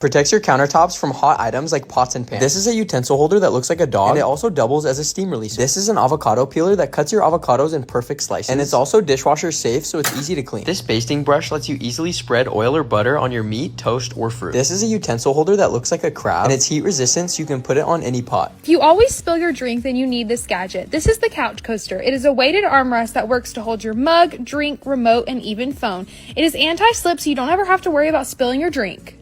Protects your countertops from hot items like pots and pans. This is a utensil holder that looks like a dog, and it also doubles as a steam releaser. This is an avocado peeler that cuts your avocados in perfect slices, and it's also dishwasher safe, so it's easy to clean. This basting brush lets you easily spread oil or butter on your meat, toast, or fruit. This is a utensil holder that looks like a crab, and it's heat resistant, so you can put it on any pot. If you always spill your drink, then you need this gadget. This is the couch coaster. It is a weighted armrest that works to hold your mug, drink, remote, and even phone. It is anti-slip, so you don't ever have to worry about spilling your drink.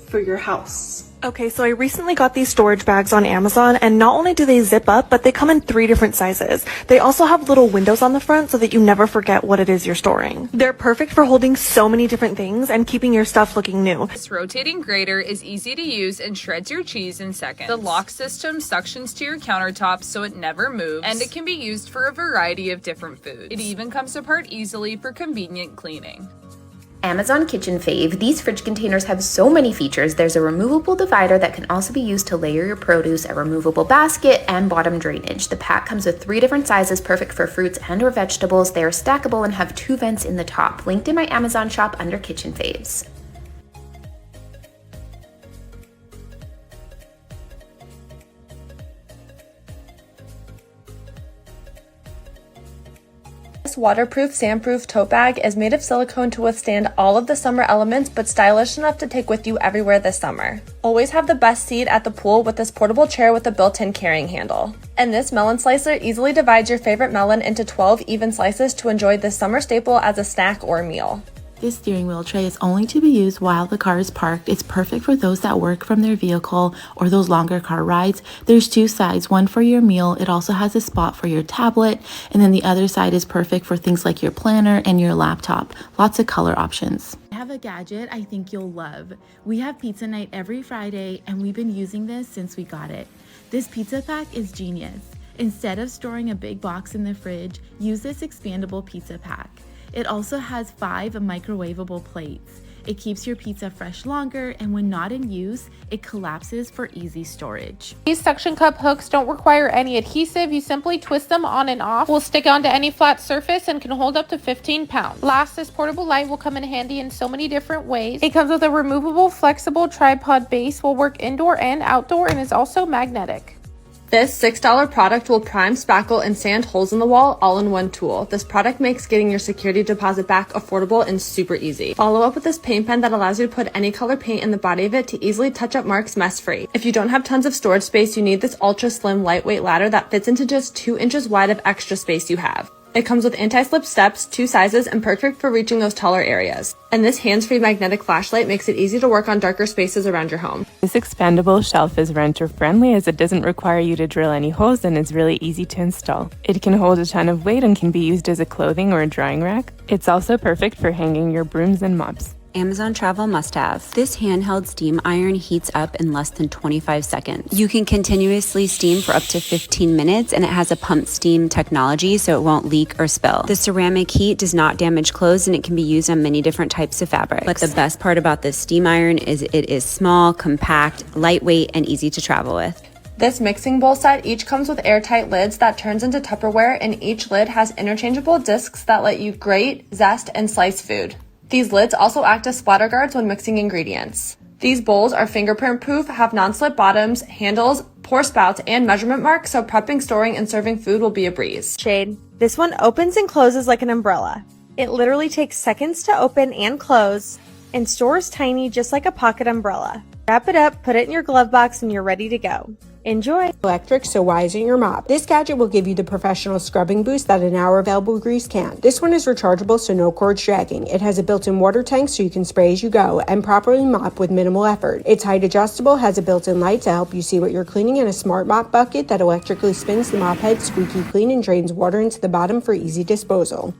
For your house. Okay, so I recently got these storage bags on Amazon, and not only do they zip up, but they come in 3 different sizes. They also have little windows on the front so that you never forget what it is you're storing. They're perfect for holding so many different things and keeping your stuff looking new. This rotating grater is easy to use and shreds your cheese in seconds. The lock system suctions to your countertops so it never moves, and it can be used for a variety of different foods. It even comes apart easily for convenient cleaning. Amazon Kitchen Fave. These fridge containers have so many features. There's a removable divider that can also be used to layer your produce, a removable basket, and bottom drainage. The pack comes with 3 different sizes, perfect for fruits and or vegetables. They are stackable and have 2 vents in the top. Linked in my Amazon shop under Kitchen Faves. This waterproof, sandproof tote bag is made of silicone to withstand all of the summer elements, but stylish enough to take with you everywhere this summer. Always have the best seat at the pool with this portable chair with a built-in carrying handle. And this melon slicer easily divides your favorite melon into 12 even slices to enjoy this summer staple as a snack or meal. This steering wheel tray is only to be used while the car is parked. It's perfect for those that work from their vehicle or those longer car rides. There's 2 sides, one for your meal. It also has a spot for your tablet, and then the other side is perfect for things like your planner and your laptop. Lots of color options. I have a gadget I think you'll love. We have pizza night every Friday, and we've been using this since we got it. This pizza pack is genius. Instead of storing a big box in the fridge, use this expandable pizza pack. It also has 5 microwavable plates. It keeps your pizza fresh longer, and when not in use, it collapses for easy storage. These suction cup hooks don't require any adhesive. You simply twist them on and off. Will stick onto any flat surface and can hold up to 15 pounds. Last, this portable light will come in handy in so many different ways. It comes with a removable, flexible tripod base, will work indoor and outdoor, and is also magnetic. This $6 product will prime, spackle, and sand holes in the wall all in one tool. This product makes getting your security deposit back affordable and super easy. Follow up with this paint pen that allows you to put any color paint in the body of it to easily touch up marks mess-free. If you don't have tons of storage space, you need this ultra slim lightweight ladder that fits into just 2 inches wide of extra space you have. It comes with anti-slip steps, 2 sizes, and perfect for reaching those taller areas. And this hands-free magnetic flashlight makes it easy to work on darker spaces around your home. This expandable shelf is renter-friendly as it doesn't require you to drill any holes and is really easy to install. It can hold a ton of weight and can be used as a clothing or a drying rack. It's also perfect for hanging your brooms and mops. Amazon travel must-have. This handheld steam iron heats up in less than 25 seconds. You can continuously steam for up to 15 minutes, and it has a pump steam technology so it won't leak or spill. The ceramic heat does not damage clothes, and it can be used on many different types of fabrics. But the best part about this steam iron is it is small, compact, lightweight, and easy to travel with. This mixing bowl set each comes with airtight lids that turns into Tupperware, and each lid has interchangeable discs that let you grate, zest, and slice food. These lids also act as splatter guards when mixing ingredients. These bowls are fingerprint proof, have non-slip bottoms, handles, pour spouts, and measurement marks, so prepping, storing, and serving food will be a breeze. Shade. This one opens and closes like an umbrella. It literally takes seconds to open and close, and stores tiny just like a pocket umbrella. Wrap it up, put it in your glove box, and you're ready to go. Enjoy! Electric, so why isn't your mop? This gadget will give you the professional scrubbing boost that an hour available grease can. This one is rechargeable, so no cords dragging. It has a built-in water tank so you can spray as you go and properly mop with minimal effort. It's height adjustable, has a built-in light to help you see what you're cleaning, and a smart mop bucket that electrically spins the mop head squeaky clean and drains water into the bottom for easy disposal.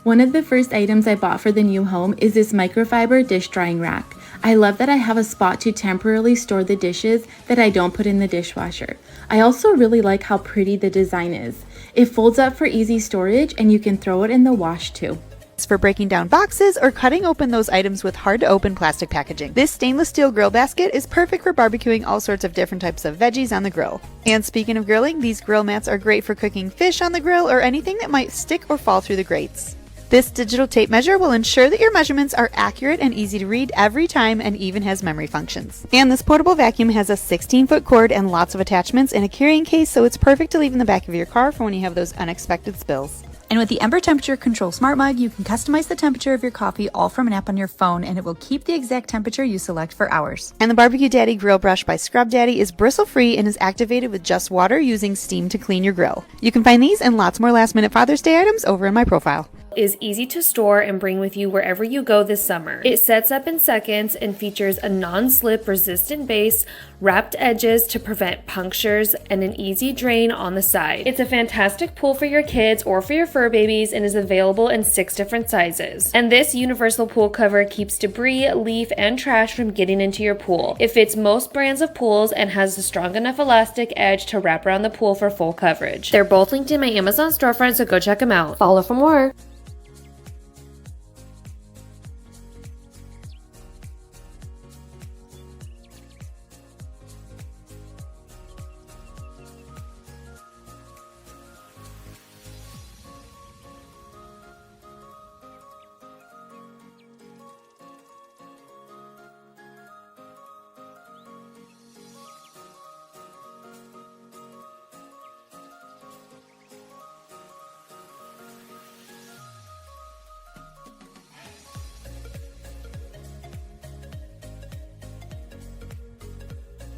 One of the first items I bought for the new home is this microfiber dish drying rack. I love that I have a spot to temporarily store the dishes that I don't put in the dishwasher. I also really like how pretty the design is. It folds up for easy storage, and you can throw it in the wash too. greats for breaking down boxes or cutting open those items with hard to open plastic packaging. This stainless steel grill basket is perfect for barbecuing all sorts of different types of veggies on the grill. And speaking of grilling, these grill mats are great for cooking fish on the grill or anything that might stick or fall through the grates. This digital tape measure will ensure that your measurements are accurate and easy to read every time, and even has memory functions. And this portable vacuum has a 16-foot cord and lots of attachments and a carrying case, so it's perfect to leave in the back of your car for when you have those unexpected spills. And with the Ember Temperature Control Smart Mug, you can customize the temperature of your coffee all from an app on your phone, and it will keep the exact temperature you select for hours. And the Barbecue Daddy Grill Brush by Scrub Daddy is bristle-free and is activated with just water using steam to clean your grill. You can find these and lots more last-minute Father's Day items over in my profile. Is easy to store and bring with you wherever you go this summer. It sets up in seconds and features a non-slip resistant base, wrapped edges to prevent punctures, and an easy drain on the side. It's a fantastic pool for your kids or for your fur babies and is available in 6 different sizes. And this universal pool cover keeps debris, leaf, and trash from getting into your pool. It fits most brands of pools and has a strong enough elastic edge to wrap around the pool for full coverage. They're both linked in my Amazon storefront, so go check them out. Follow for more.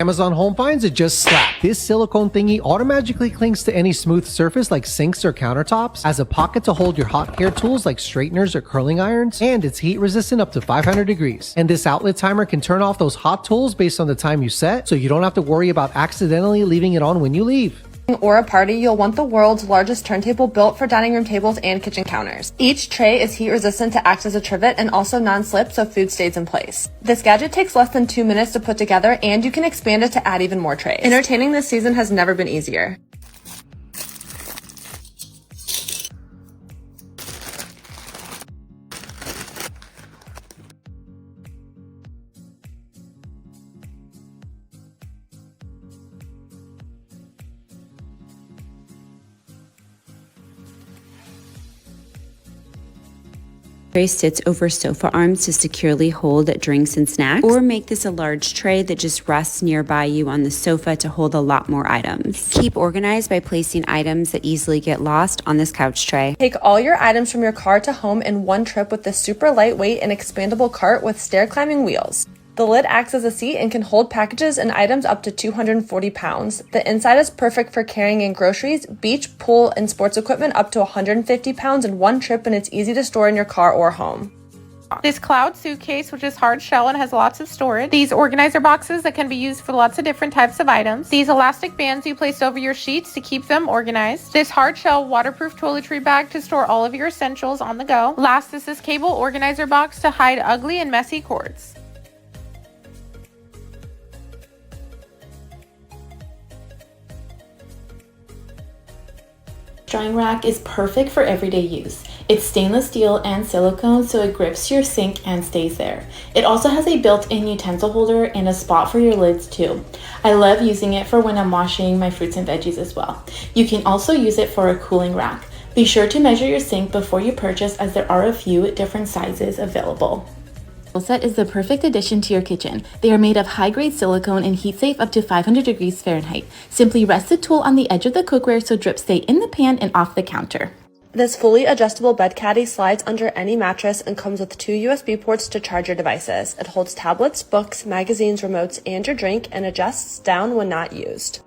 Amazon Home finds it just slap. This silicone thingy automatically clings to any smooth surface like sinks or countertops, has a pocket to hold your hot hair tools like straighteners or curling irons, and it's heat resistant up to 500 degrees. And this outlet timer can turn off those hot tools based on the time you set, so you don't have to worry about accidentally leaving it on when you leave. Or a party, you'll want the world's largest turntable built for dining room tables and kitchen counters. Each tray is heat resistant to act as a trivet and also non-slip, so food stays in place. This gadget takes less than 2 minutes to put together, and you can expand it to add even more trays. Entertaining this season has never been easier. Tray sits over sofa arms to securely hold drinks and snacks, or make this a large tray that just rests nearby you on the sofa to hold a lot more items. Keep organized by placing items that easily get lost on this couch tray. Take all your items from your car to home in one trip with this super lightweight and expandable cart with stair climbing wheels. The lid acts as a seat and can hold packages and items up to 240 pounds. The inside is perfect for carrying in groceries, beach, pool, and sports equipment up to 150 pounds in one trip, and it's easy to store in your car or home. This cloud suitcase, which is hard shell and has lots of storage. These organizer boxes that can be used for lots of different types of items. These elastic bands you place over your sheets to keep them organized. This hard shell waterproof toiletry bag to store all of your essentials on the go. Last, this is cable organizer box to hide ugly and messy cords. Drying rack is perfect for everyday use. It's stainless steel and silicone, so it grips your sink and stays there. It also has a built-in utensil holder and a spot for your lids too. I love using it for when I'm washing my fruits and veggies as well. You can also use it for a cooling rack. Be sure to measure your sink before you purchase, as there are a few different sizes available. Set is the perfect addition to your kitchen. They are made of high-grade silicone and heat safe up to 500 degrees Fahrenheit. Simply rest the tool on the edge of the cookware so drips stay in the pan and off the counter. This fully adjustable bed caddy slides under any mattress and comes with 2 USB ports to charge your devices. It holds tablets, books, magazines, remotes, and your drink, and adjusts down when not used.